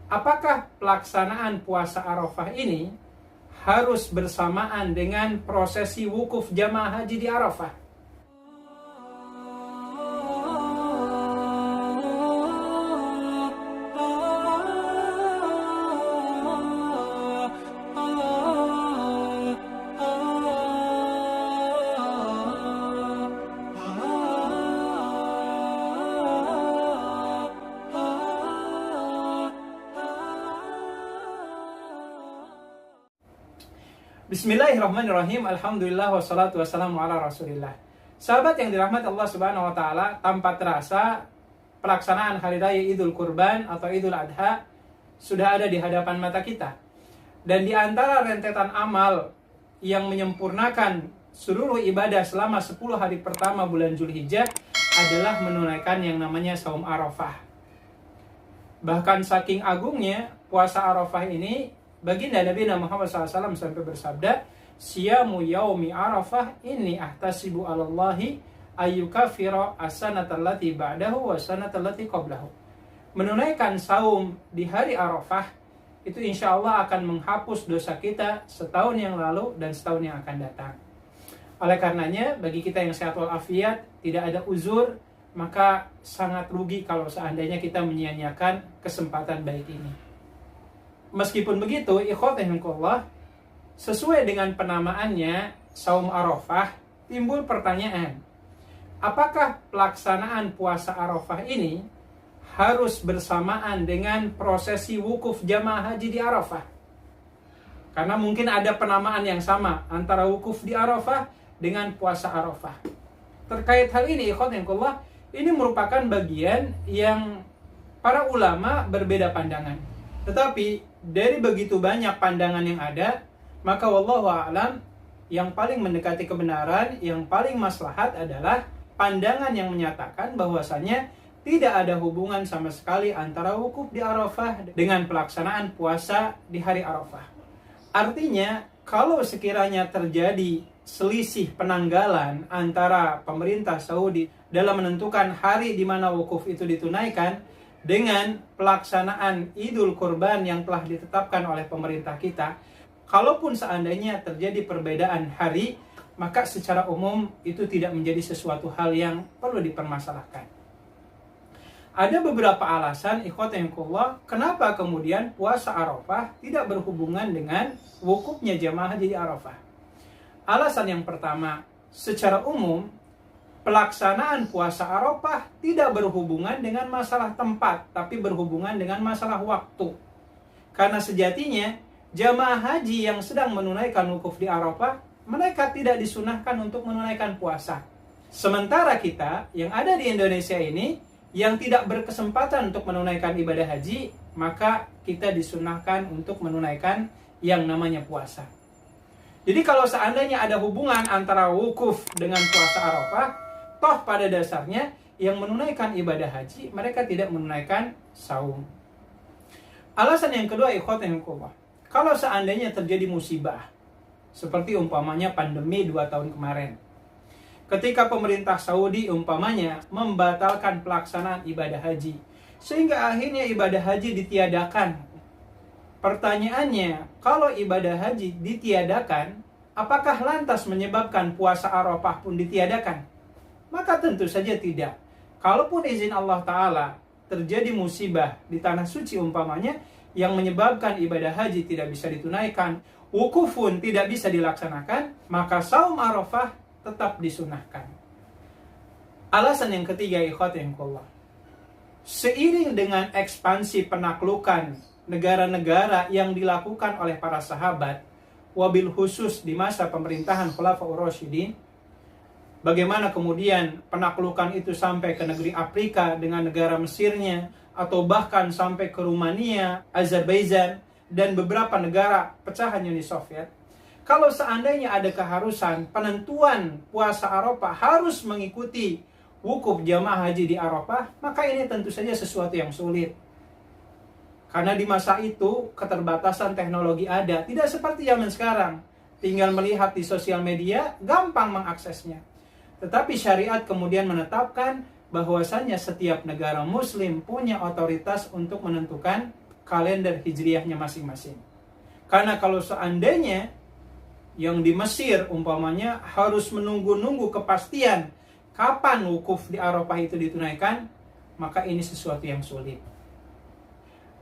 apakah pelaksanaan puasa Arafah ini harus bersamaan dengan prosesi wukuf jamaah haji di Arafah? Bismillahirrahmanirrahim. Alhamdulillah wassalatu wassalamu ala rasulillah. Sahabat yang dirahmati Allah subhanahu wa ta'ala, tanpa terasa pelaksanaan hari raya Idul Kurban atau Idul Adha sudah ada di hadapan mata kita. Dan di antara rentetan amal yang menyempurnakan seluruh ibadah selama 10 hari pertama bulan Zulhijjah adalah menunaikan yang namanya saum Arafah. Bahkan saking agungnya puasa Arafah ini, baginda Nabi Muhammad SAW sampai bersabda, "Siyamu yaumi Arafah inni ahtasibu 'alallahi ayyukafira as-sanatallati ba'dahu wa sanatallati qablahu." Menunaikan saum di hari Arafah itu insya Allah akan menghapus dosa kita setahun yang lalu dan setahun yang akan datang. Oleh karenanya, bagi kita yang sehat walafiat, tidak ada uzur, maka sangat rugi kalau seandainya kita menyia-nyiakan kesempatan baik ini. Meskipun begitu, ikhwatihinkullah, sesuai dengan penamaannya saum Arafah, timbul pertanyaan, apakah pelaksanaan puasa Arafah ini harus bersamaan dengan prosesi wukuf jamaah haji di Arafah? Karena mungkin ada penamaan yang sama antara wukuf di Arafah dengan puasa Arafah. Terkait hal ini, ikhwatihinkullah, ini merupakan bagian yang para ulama berbeda pandangan. Tetapi dari begitu banyak pandangan yang ada, maka wallahu a'lam, yang paling mendekati kebenaran, yang paling maslahat adalah pandangan yang menyatakan bahwasanya tidak ada hubungan sama sekali antara wukuf di Arafah dengan pelaksanaan puasa di hari Arafah. Artinya, kalau sekiranya terjadi selisih penanggalan antara pemerintah Saudi dalam menentukan hari di mana wukuf itu ditunaikan dengan pelaksanaan Idul Kurban yang telah ditetapkan oleh pemerintah kita, kalaupun seandainya terjadi perbedaan hari, maka secara umum itu tidak menjadi sesuatu hal yang perlu dipermasalahkan. Ada beberapa alasan, ikhwatihinkullah, kenapa kemudian puasa Arafah tidak berhubungan dengan wukufnya jamaah haji di Arafah. Alasan yang pertama, secara umum pelaksanaan puasa Arafah tidak berhubungan dengan masalah tempat, tapi berhubungan dengan masalah waktu. Karena sejatinya, jamaah haji yang sedang menunaikan wukuf di Arafah, mereka tidak disunahkan untuk menunaikan puasa. Sementara kita yang ada di Indonesia ini, yang tidak berkesempatan untuk menunaikan ibadah haji, maka kita disunahkan untuk menunaikan yang namanya puasa. Jadi kalau seandainya ada hubungan antara wukuf dengan puasa Arafah, toh pada dasarnya yang menunaikan ibadah haji, mereka tidak menunaikan saum. Alasan yang kedua, ikhwatihinkullah, kalau seandainya terjadi musibah, seperti umpamanya pandemi 2 tahun kemarin, ketika pemerintah Saudi umpamanya membatalkan pelaksanaan ibadah haji, sehingga akhirnya ibadah haji ditiadakan. Pertanyaannya, kalau ibadah haji ditiadakan, apakah lantas menyebabkan puasa Arafah pun ditiadakan? Maka tentu saja tidak. Kalaupun izin Allah Ta'ala terjadi musibah di tanah suci umpamanya yang menyebabkan ibadah haji tidak bisa ditunaikan, wukuf pun tidak bisa dilaksanakan, maka saum Arafah tetap disunahkan. Alasan yang ketiga, ikhwatihinkullah, seiring dengan ekspansi penaklukan negara-negara yang dilakukan oleh para sahabat, wabil khusus di masa pemerintahan Khulafaur Rasyidin, bagaimana kemudian penaklukan itu sampai ke negeri Afrika dengan negara Mesirnya, atau bahkan sampai ke Rumania, Azerbaijan, dan beberapa negara pecahan Uni Soviet. Kalau seandainya ada keharusan penentuan puasa Arafah harus mengikuti wukuf jamaah haji di Arafah, maka ini tentu saja sesuatu yang sulit. Karena di masa itu keterbatasan teknologi ada, tidak seperti zaman sekarang. Tinggal melihat di sosial media, gampang mengaksesnya. Tetapi syariat kemudian menetapkan bahwasannya setiap negara muslim punya otoritas untuk menentukan kalender hijriahnya masing-masing. Karena kalau seandainya yang di Mesir umpamanya harus menunggu-nunggu kepastian kapan wukuf di Arafah itu ditunaikan, maka ini sesuatu yang sulit.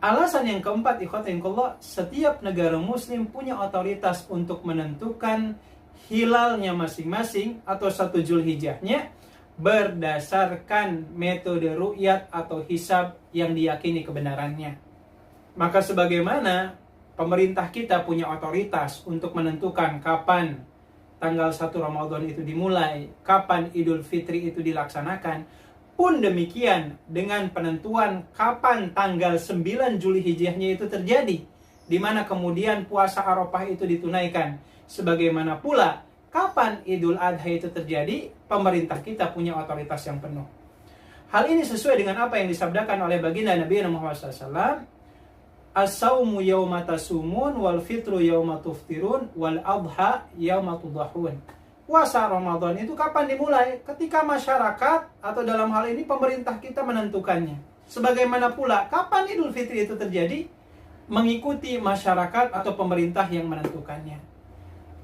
Alasan yang keempat, ikhwatinillah, setiap negara muslim punya otoritas untuk menentukan hilalnya masing-masing atau 1 Zulhijjahnya berdasarkan metode ru'yat atau hisab yang diyakini kebenarannya. Maka sebagaimana pemerintah kita punya otoritas untuk menentukan kapan tanggal 1 Ramadan itu dimulai, kapan Idul Fitri itu dilaksanakan, pun demikian dengan penentuan kapan tanggal 9 Zulhijjahnya itu terjadi, di mana kemudian puasa Arafah itu ditunaikan. Sebagaimana pula kapan Idul Adha itu terjadi, pemerintah kita punya otoritas yang penuh. Hal ini sesuai dengan apa yang disabdakan oleh baginda Nabi Muhammad SAW. As-sawmu yawma tasumun wal fitru yawma tuftirun wal adha yawma tudahun. Puasa Ramadan itu kapan dimulai? Ketika masyarakat atau dalam hal ini pemerintah kita menentukannya. Sebagaimana pula kapan Idul Fitri itu terjadi? Mengikuti masyarakat atau pemerintah yang menentukannya.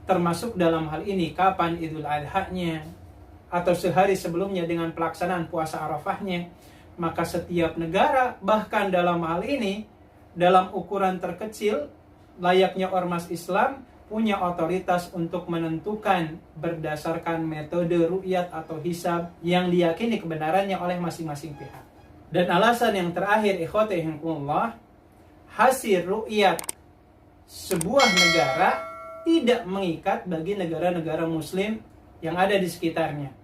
Termasuk dalam hal ini kapan Idul Adha-nya atau sehari sebelumnya dengan pelaksanaan puasa Arafahnya. Maka setiap negara, bahkan dalam hal ini dalam ukuran terkecil, layaknya ormas Islam punya otoritas untuk menentukan berdasarkan metode ru'yat atau hisab yang diyakini kebenarannya oleh masing-masing pihak. Dan alasan yang terakhir, ikhwatihinkumullah, hasil ru'yat sebuah negara tidak mengikat bagi negara-negara muslim yang ada di sekitarnya.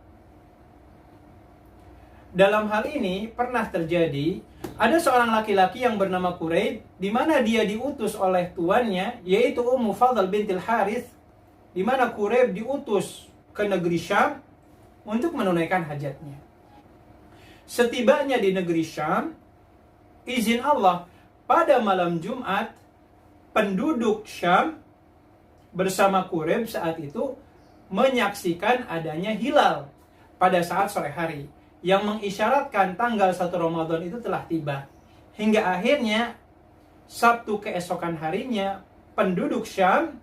Dalam hal ini pernah terjadi, ada seorang laki-laki yang bernama Quraib, di mana dia diutus oleh tuannya, yaitu Ummu Fadl bintil Harith, di mana Quraib diutus ke negeri Syam untuk menunaikan hajatnya. Setibanya di negeri Syam, izin Allah, pada malam Jumat, penduduk Syam bersama Quraib saat itu menyaksikan adanya hilal pada saat sore hari, yang mengisyaratkan tanggal 1 Ramadan itu telah tiba. Hingga akhirnya Sabtu keesokan harinya penduduk Syam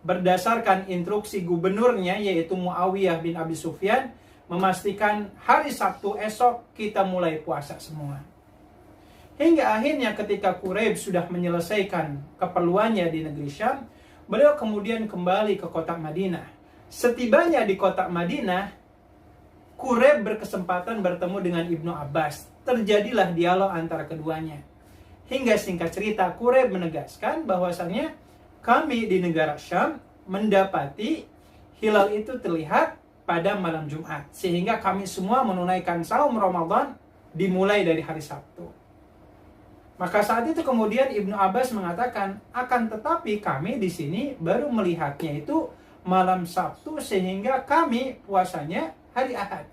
berdasarkan instruksi gubernurnya yaitu Muawiyah bin Abi Sufyan memastikan hari Sabtu esok kita mulai puasa semua. Hingga akhirnya ketika Quraib sudah menyelesaikan keperluannya di negeri Syam, beliau kemudian kembali ke kota Madinah. Setibanya di kota Madinah, Quraib berkesempatan bertemu dengan Ibnu Abbas. Terjadilah dialog antara keduanya. Hingga singkat cerita, Quraib menegaskan bahwasannya kami di negara Syam mendapati hilal itu terlihat pada malam Jumat. Sehingga kami semua menunaikan saum Ramadan dimulai dari hari Sabtu. Maka saat itu kemudian Ibnu Abbas mengatakan, akan tetapi kami di sini baru melihatnya itu malam Sabtu sehingga kami puasanya hari Ahad.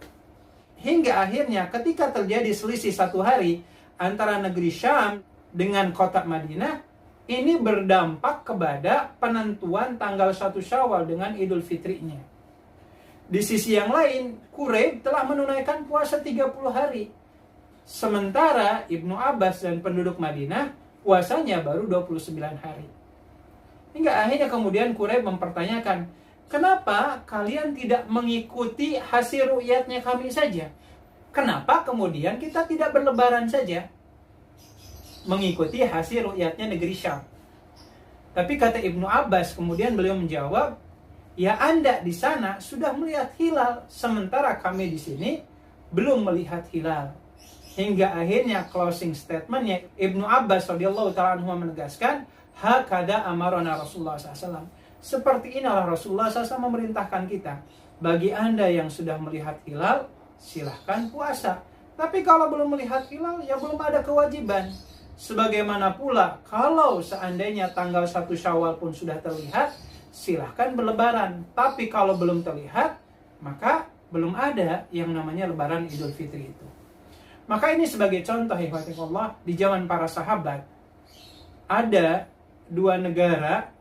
Hingga akhirnya ketika terjadi selisih 1 hari antara negeri Syam dengan kota Madinah, ini berdampak kepada penentuan tanggal 1 Syawal dengan Idul Fitrinya. Di sisi yang lain, Quraib telah menunaikan puasa 30 hari. Sementara Ibnu Abbas dan penduduk Madinah puasanya baru 29 hari. Hingga akhirnya kemudian Quraib mempertanyakan, kenapa kalian tidak mengikuti hasil ru'yatnya kami saja? Kenapa kemudian kita tidak berlebaran saja? Mengikuti hasil ru'yatnya negeri Syam. Tapi kata Ibnu Abbas, kemudian beliau menjawab, ya Anda di sana sudah melihat hilal, sementara kami di sini belum melihat hilal. Hingga akhirnya closing statementnya Ibnu Abbas radhiyallahu ta'ala anhu menegaskan, hakada amarona Rasulullah SAW. Seperti inilah Rasulullah SAW memerintahkan kita. Bagi Anda yang sudah melihat hilal, silahkan puasa. Tapi kalau belum melihat hilal, ya belum ada kewajiban. Sebagaimana pula, kalau seandainya tanggal 1 Syawal pun sudah terlihat, silahkan berlebaran. Tapi kalau belum terlihat, maka belum ada yang namanya lebaran Idul Fitri itu. Maka ini sebagai contoh, Allah, di zaman para sahabat, ada 2 negara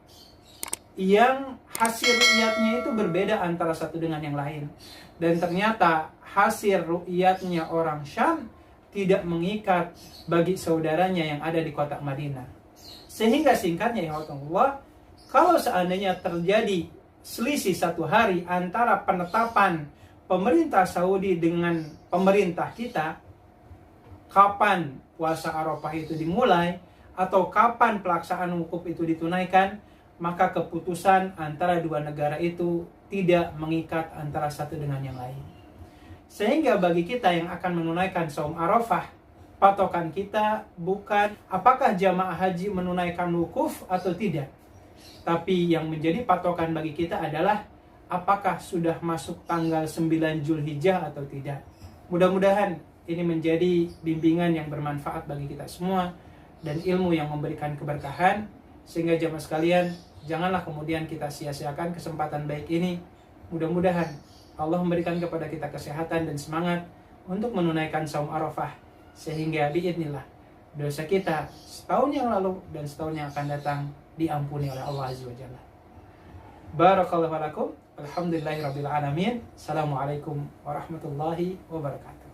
yang hasil ru'yatnya itu berbeda antara satu dengan yang lain. Dan ternyata hasil ru'yatnya orang Syam tidak mengikat bagi saudaranya yang ada di kota Madinah. Sehingga singkatnya ya Allah, kalau seandainya terjadi selisih 1 hari antara penetapan pemerintah Saudi dengan pemerintah kita, kapan puasa Arafah itu dimulai atau kapan pelaksanaan wukuf itu ditunaikan, maka keputusan antara dua negara itu tidak mengikat antara satu dengan yang lain. Sehingga bagi kita yang akan menunaikan saum Arafah, patokan kita bukan apakah jamaah haji menunaikan wukuf atau tidak, tapi yang menjadi patokan bagi kita adalah apakah sudah masuk tanggal 9 Zulhijjah atau tidak. Mudah-mudahan ini menjadi bimbingan yang bermanfaat bagi kita semua dan ilmu yang memberikan keberkahan, sehingga jamaah sekalian, janganlah kemudian kita sia-siakan kesempatan baik ini. Mudah-mudahan Allah memberikan kepada kita kesehatan dan semangat untuk menunaikan saum Arafah, sehingga biidznillah dosa kita setahun yang lalu dan setahun yang akan datang diampuni oleh Allah Azza wa Jalla. Barakallahu lakum. Alhamdulillahirabbil alamin. Assalamualaikum warahmatullahi wabarakatuh.